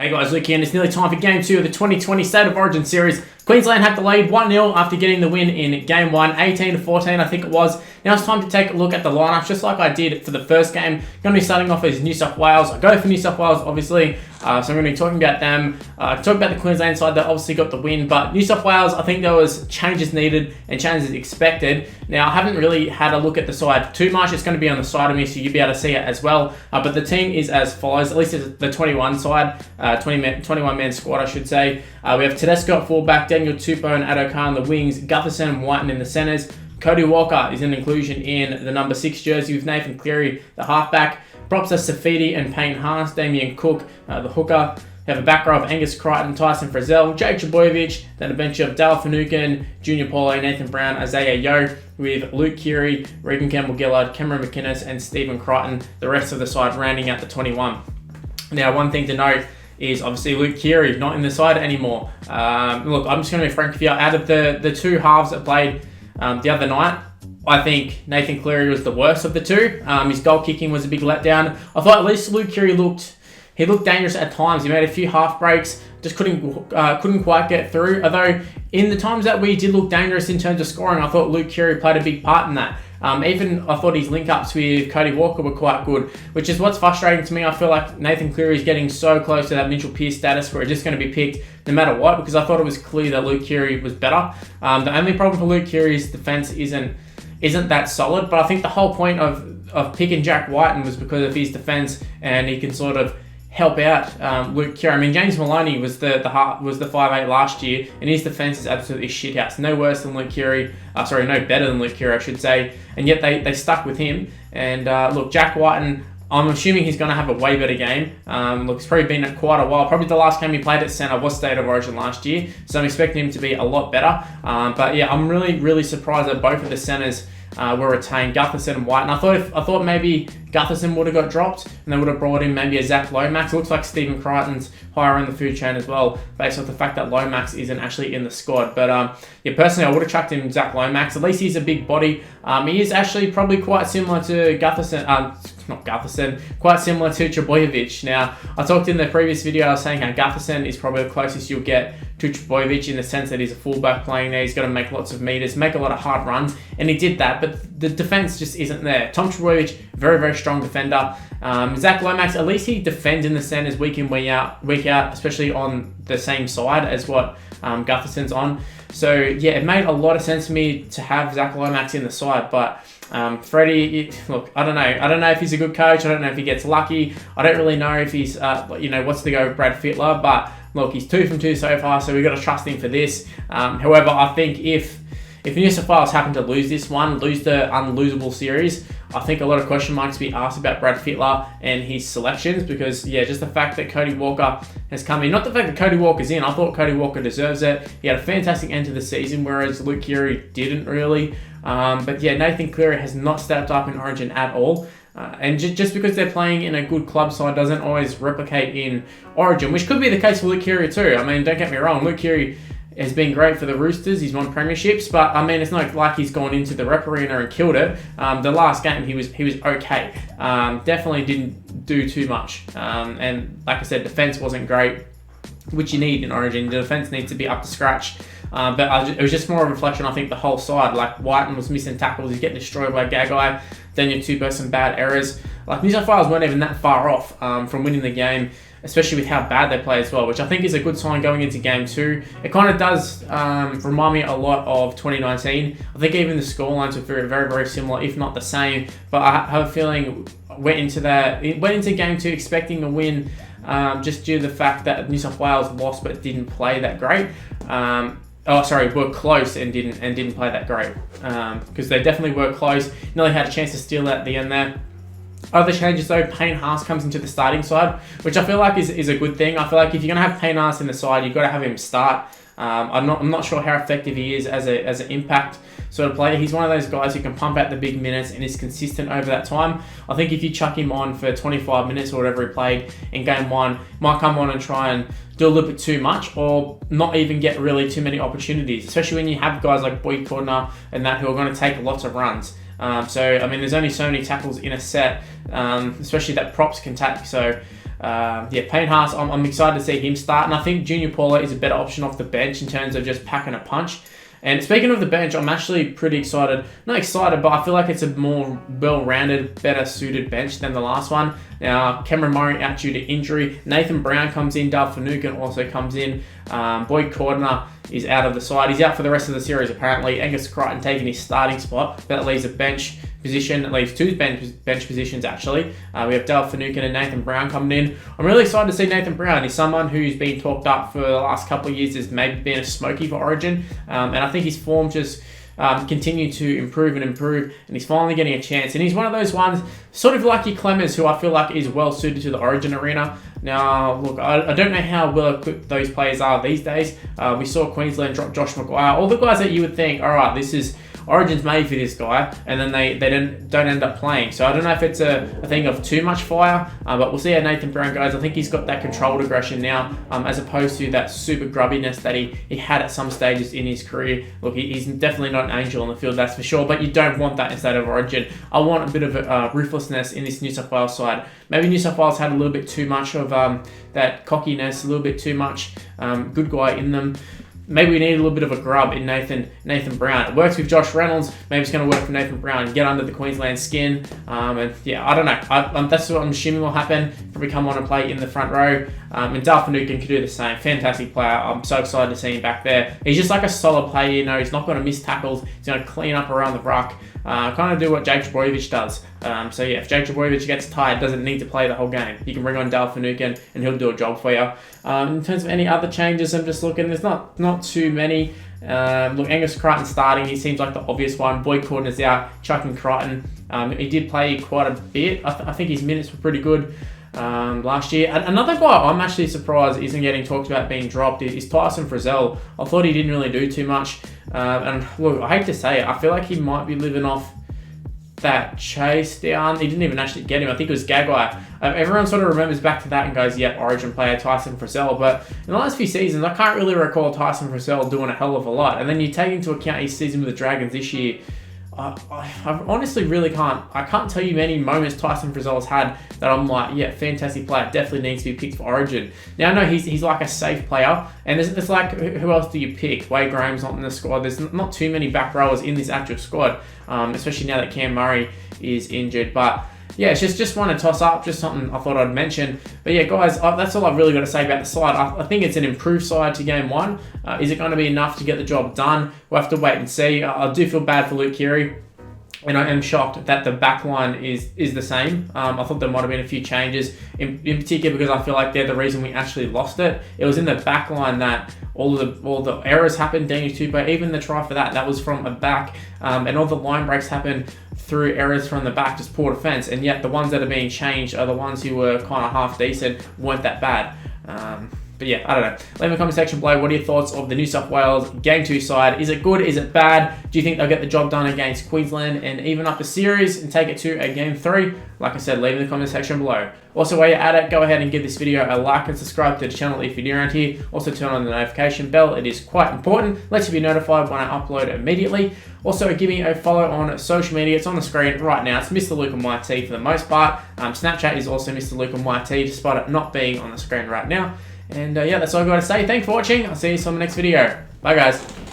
Hey guys, Luke here, and it's nearly time for Game 2 of the 2020 State of Origin Series. Queensland had the lead 1-0 after getting the win in Game 1, 18-14 I think it was. Now it's time to take a look at the lineups, just like I did for the first game. Going to be starting off as New South Wales. I go for New South Wales, obviously, so I'm going to be talking about them. Talk about the Queensland side that obviously got the win, but New South Wales, I think there was changes needed and changes expected. Now, I haven't really had a look at the side too much. It's going to be on the side of me, so you'll be able to see it as well. But the team is as follows, at least it's the 21 side, 21-man squad, I should say. We have Tedesco at fullback, Daniel Tupou and Adokar in the wings, Gutherson and Whiten in the centres. Cody Walker is an inclusion in the number 6 jersey with Nathan Cleary, the halfback. Props are Safidi and Payne Haas, Damien Cook, the hooker. We have a back row of Angus Crichton, Tyson Frizzell, Jake Trbojevic, then a bench of Dale Finucane, Junior Paulo, Nathan Brown, Isaiah Yeo, with Luke Keary, Regan Campbell-Gillard, Cameron McInnes, and Stephen Crichton, the rest of the side rounding out the 21. Now, one thing to note is obviously Luke Keary not in the side anymore. Look, I'm just going to be frank with you. Out of the two halves that played the other night, I think Nathan Cleary was the worst of the two. His goal kicking was a big letdown. I thought at least Luke Keary looked dangerous at times. He made a few half breaks, just couldn't quite get through. Although in the times that we did look dangerous in terms of scoring, I thought Luke Keary played a big part in that. Even I thought his link-ups with Cody Walker were quite good, which is what's frustrating to me. I feel like Nathan Cleary is getting so close to that Mitchell Pearce status where he's just going to be picked no matter what, because I thought it was clear that Luke Keary was better. The only problem for Luke Keary's defence isn't that solid, but I think the whole point of picking Jack Whiten was because of his defence, and he can sort of help out Luke Keary. I mean, James Maloney was the 5'8" last year, and his defence is absolutely shithouse. No worse than Luke Keary. No better than Luke Keary, I should say. And yet they stuck with him. And look, Jack Whiten, I'm assuming he's going to have a way better game. Look, it's probably been quite a while. Probably the last game he played at centre was State of Origin last year, so I'm expecting him to be a lot better. But yeah, I'm really, really surprised that both of the centres were retained, Gutherson and White. And I thought maybe Gutherson would have got dropped and they would have brought in maybe a Zach Lomax. It looks like Stephen Crichton's higher in the food chain as well, based off the fact that Lomax isn't actually in the squad. But yeah, personally, I would have chucked in Zach Lomax. At least he's a big body. He is actually probably quite similar to quite similar to Trbojevic. Now, I talked in the previous video, I was saying how Gutherson is probably the closest you'll get to Trbojevic in the sense that he's a fullback playing there. He's got to make lots of meters, make a lot of hard runs, and he did that, but the defense just isn't there. Tom Trbojevic, very, very strong defender. Zach Lomax, at least he defends in the centres week in, week out, especially on the same side as what Gutherson's on. So yeah, it made a lot of sense to me to have Zach Lomax in the side, but Freddie, look, I don't know if he's a good coach. I don't know if he gets lucky. I don't really know if he's, what's the go with Brad Fittler, but look, he's 2 from 2 so far, so we've got to trust him for this. However, I think if New South Wales happen to lose this one, lose the unlosable series, I think a lot of question marks be asked about Brad Fittler and his selections, because yeah, just the fact that Cody Walker has come in, not the fact that Cody Walker's in, I thought Cody Walker deserves it. He had a fantastic end to the season, whereas Luke Keary didn't really. But yeah, Nathan Cleary has not stepped up in Origin at all. And just because they're playing in a good club side doesn't always replicate in Origin, which could be the case for Luke Keary too. I mean, don't get me wrong, Luke Keary has been great for the Roosters. He's won premierships, but I mean, it's not like he's gone into the rep arena and killed it. The last game, he was okay. Definitely didn't do too much. And like I said, defense wasn't great, which you need in Origin. The defense needs to be up to scratch. But it was just more a reflection, I think, the whole side. Like, Whiten was missing tackles. He's getting destroyed by Gagai. Daniel Tupou, some bad errors. Like, New South Wales weren't even that far off from winning the game, especially with how bad they play as well, which I think is a good sign going into Game 2. It kind of does remind me a lot of 2019. I think even the scorelines were very, very, very similar, if not the same. But I have a feeling went into Game 2 expecting a win, just due to the fact that New South Wales lost but didn't play that great. Were close and didn't play that great, because they definitely were close. Nearly had a chance to steal that at the end there. Other changes though, Payne Haas comes into the starting side, which I feel like is a good thing. I feel like if you're going to have Payne Haas in the side, you've got to have him start. I'm not sure how effective he is as an impact sort of player. He's one of those guys who can pump out the big minutes and is consistent over that time. I think if you chuck him on for 25 minutes or whatever he played in Game 1, might come on and try and do a little bit too much, or not even get really too many opportunities, especially when you have guys like Boyd Cordner and that who are going to take lots of runs. So, I mean, there's only so many tackles in a set, especially that props can take. So, yeah, Payne Haas, I'm excited to see him start, and I think Junior Paulo is a better option off the bench in terms of just packing a punch. And speaking of the bench, I'm actually pretty excited. Not excited, but I feel like it's a more well-rounded, better suited bench than the last one. Now, Cameron Murray out due to injury. Nathan Brown comes in. Dale Finucane also comes in. Boyd Cordner is out of the side. He's out for the rest of the series, apparently. Angus Crichton taking his starting spot. That leaves a bench position. It leaves two bench positions, actually. We have Dale Finucane and Nathan Brown coming in. I'm really excited to see Nathan Brown. He's someone who's been talked up for the last couple of years as maybe being a smoky for Origin. And I think his form just continue to improve, and he's finally getting a chance. And he's one of those ones, sort of like your Clemens, who I feel like is well suited to the Origin arena. Now, look, I don't know how well equipped those players are these days. We saw Queensland drop Josh Maguire. All the guys that you would think, all right, this is Origin's made for this guy, and then they don't end up playing. So I don't know if it's a thing of too much fire, but we'll see how Nathan Brown goes. I think he's got that controlled aggression now, as opposed to that super grubbiness that he had at some stages in his career. Look, he's definitely not an angel on the field, that's for sure, but you don't want that instead of Origin. I want a bit of ruthlessness in this New South Wales side. Maybe New South Wales had a little bit too much of that cockiness, a little bit too much good guy in them. Maybe we need a little bit of a grub in Nathan Brown. It works with Josh Reynolds. Maybe it's going to work for Nathan Brown. Get under the Queensland skin. And yeah, I don't know. That's what I'm assuming will happen. Probably come on and play in the front row. And Dale Finucane can do the same. Fantastic player. I'm so excited to see him back there. He's just like a solid player. You know, he's not going to miss tackles. He's going to clean up around the ruck. Kind of do what Jake Trbojevic does. So yeah, if Jake Trbojevic gets tired, doesn't need to play the whole game. You can bring on Dale Finucane and he'll do a job for you. In terms of any other changes, I'm just looking. There's not too many. Look, Angus Crichton starting. He seems like the obvious one. Boyd Cordner's out. Chucking Crichton. He did play quite a bit. I think his minutes were pretty good last year. Another guy I'm actually surprised isn't getting talked about being dropped is Tyson Frizzell. I thought he didn't really do too much. And look, I hate to say it, I feel like he might be living off that chase down. He didn't even actually get him. I think it was Gagai. Everyone sort of remembers back to that and goes, yep, Origin player Tyson Frizzell. But in the last few seasons, I can't really recall Tyson Frizzell doing a hell of a lot. And then you take into account his season with the Dragons this year, I honestly really can't. I can't tell you many moments Tyson Frizzell's had that I'm like, yeah, fantastic player, definitely needs to be picked for Origin. Now I know he's like a safe player, and it's like, who else do you pick? Wade Graham's not in the squad. There's not too many back rowers in this actual squad, especially now that Cam Murray is injured. But yeah, it's just one to toss up, just something I thought I'd mention. But yeah, guys, that's all I've really got to say about the side. I think it's an improved side to game one. Is it going to be enough to get the job done? We'll have to wait and see. I do feel bad for Luke Keary, and I am shocked that the back line is the same. I thought there might have been a few changes, in particular because I feel like they're the reason we actually lost it. It was in the back line that all the errors happened. Daniel Tupou, even the try for that was from a back, and all the line breaks happened through errors from the back, just poor defense. And yet the ones that are being changed are the ones who were kind of half decent, weren't that bad. But yeah, I don't know. Leave in the comment section below, what are your thoughts of the New South Wales Game 2 side? Is it good? Is it bad? Do you think they'll get the job done against Queensland and even up the series and take it to a Game 3? Like I said, leave in the comment section below. Also, while you're at it, go ahead and give this video a like and subscribe to the channel if you're new around here. Also, turn on the notification bell. It is quite important. Lets you be notified when I upload immediately. Also, give me a follow on social media. It's on the screen right now. It's Mr. Luke on YT for the most part. Snapchat is also Mr. Luke on YT, despite it not being on the screen right now. And yeah, that's all I've got to say. Thanks for watching. I'll see you on the next video. Bye, guys.